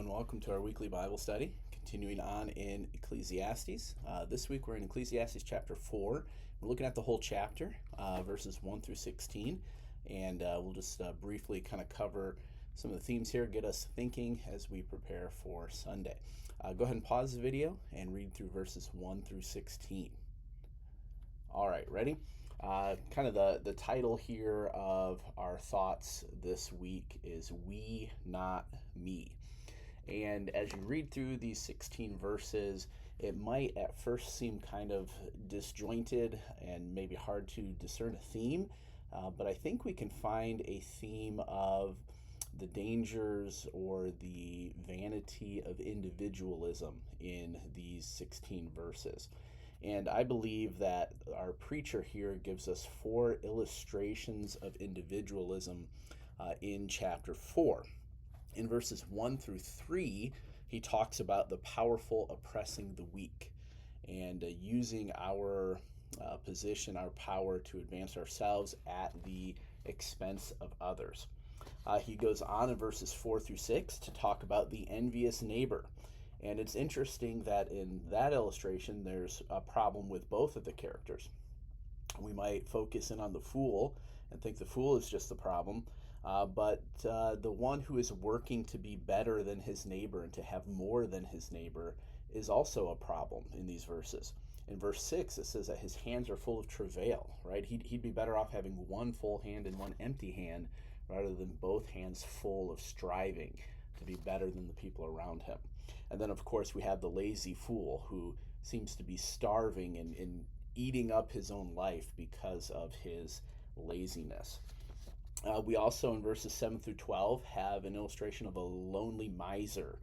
and welcome to our weekly Bible study, continuing on in Ecclesiastes. This week we're in Ecclesiastes chapter 4. We're looking at the whole chapter, verses 1 through 16, and we'll just briefly kind of cover some of the themes here, get us thinking as we prepare for Sunday. Go ahead and pause the video and read through verses 1 through 16. All right, ready? Kind of the title here of our thoughts this week is We, Not Me. And as you read through these 16 verses, it might at first seem kind of disjointed and maybe hard to discern a theme, but I think we can find a theme of the dangers or the vanity of individualism in these 16 verses. And I believe that our preacher here gives us 4 illustrations of individualism in chapter 4. In verses 1 through 3, he talks about the powerful oppressing the weak and using our position, our power to advance ourselves at the expense of others. He goes on in verses 4 through 6 to talk about the envious neighbor. And it's interesting that in that illustration, there's a problem with both of the characters. We might focus in on the fool and think the fool is just the problem, but the one who is working to be better than his neighbor and to have more than his neighbor is also a problem in these verses. In verse 6, it says that his hands are full of travail, right? He'd be better off having one full hand and one empty hand rather than both hands full of striving to be better than the people around him. And then, of course, we have the lazy fool who seems to be starving and eating up his own life because of his laziness. We also, in verses 7 through 12, have an illustration of a lonely miser.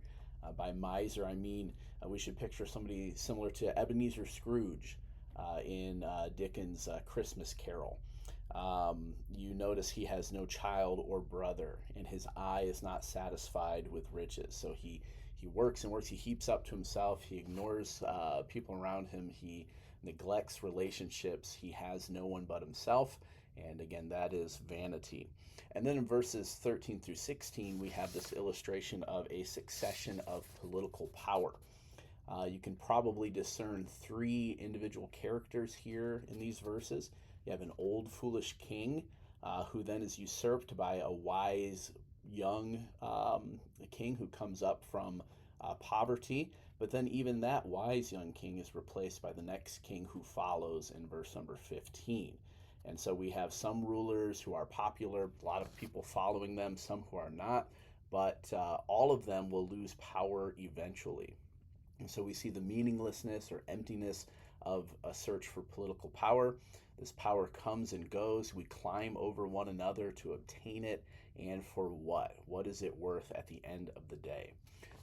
By miser, I mean we should picture somebody similar to Ebenezer Scrooge in Dickens' Christmas Carol. You notice he has no child or brother, and his eye is not satisfied with riches. So he works and works, he heaps up to himself, he ignores people around him, he neglects relationships, he has no one but himself, and again, that is vanity. And then in verses 13 through 16, we have this illustration of a succession of political power. You can probably discern 3 individual characters here in these verses. You have an old foolish king who then is usurped by a wise young king who comes up from poverty, but then even that wise young king is replaced by the next king who follows in verse number 15. And so we have some rulers who are popular, a lot of people following them, some who are not, but all of them will lose power eventually. And so we see the meaninglessness or emptiness of a search for political power. This power comes and goes. We climb over one another to obtain it. And for what? What is it worth at the end of the day?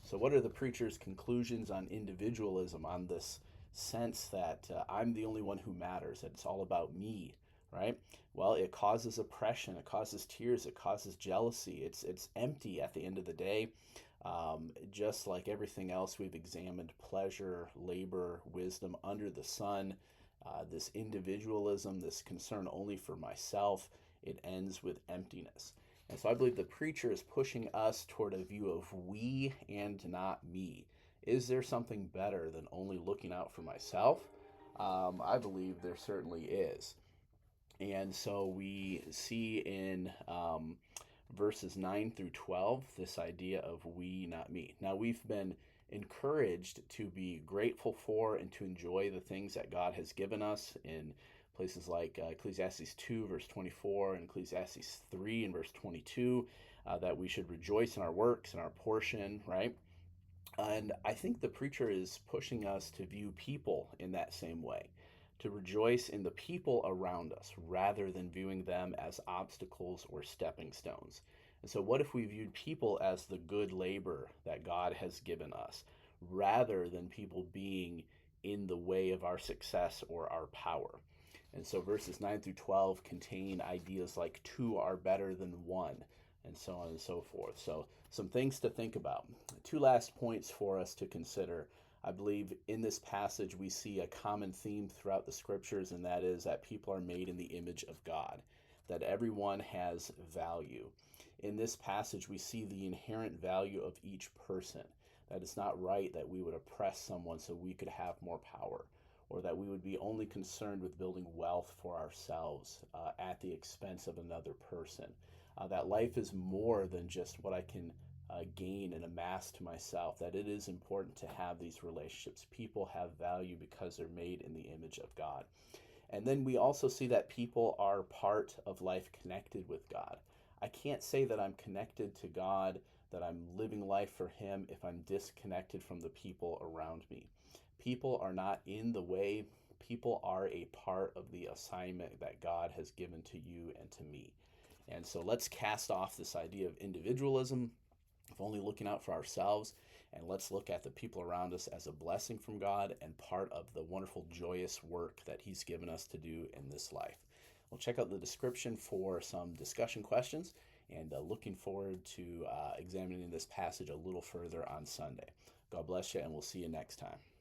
So what are the preacher's conclusions on individualism, on this sense that I'm the only one who matters, that it's all about me, right? Well, it causes oppression, it causes tears, it causes jealousy. It's empty at the end of the day. Just like everything else we've examined, pleasure, labor, wisdom under the sun, this individualism, this concern only for myself, it ends with emptiness. And so I believe the preacher is pushing us toward a view of we and not me. Is there something better than only looking out for myself? I believe there certainly is. And so we see in verses 9 through 12 this idea of we, not me. Now, we've been encouraged to be grateful for and to enjoy the things that God has given us in places like Ecclesiastes 2 verse 24 and Ecclesiastes 3 and verse 22, that we should rejoice in our works and our portion, right? And I think the preacher is pushing us to view people in that same way, to rejoice in the people around us rather than viewing them as obstacles or stepping stones. And so what if we viewed people as the good labor that God has given us, rather than people being in the way of our success or our power? And so verses 9 through 12 contain ideas like 2 are better than 1, and so on and so forth. So some things to think about. 2 last points for us to consider. I believe in this passage we see a common theme throughout the scriptures, and that is that people are made in the image of God, that everyone has value. in this passage, we see the inherent value of each person. That it's not right that we would oppress someone so we could have more power, or that we would be only concerned with building wealth for ourselves at the expense of another person. That life is more than just what I can gain and amass to myself, that it is important to have these relationships. People have value because they're made in the image of God. And then we also see that people are part of life connected with God. I can't say that I'm connected to God, that I'm living life for Him, if I'm disconnected from the people around me. People are not in the way. People are a part of the assignment that God has given to you and to me. And so let's cast off this idea of individualism, of only looking out for ourselves, and let's look at the people around us as a blessing from God and part of the wonderful, joyous work that He's given us to do in this life. We'll check out the description for some discussion questions, and looking forward to examining this passage a little further on Sunday. God bless you, and we'll see you next time.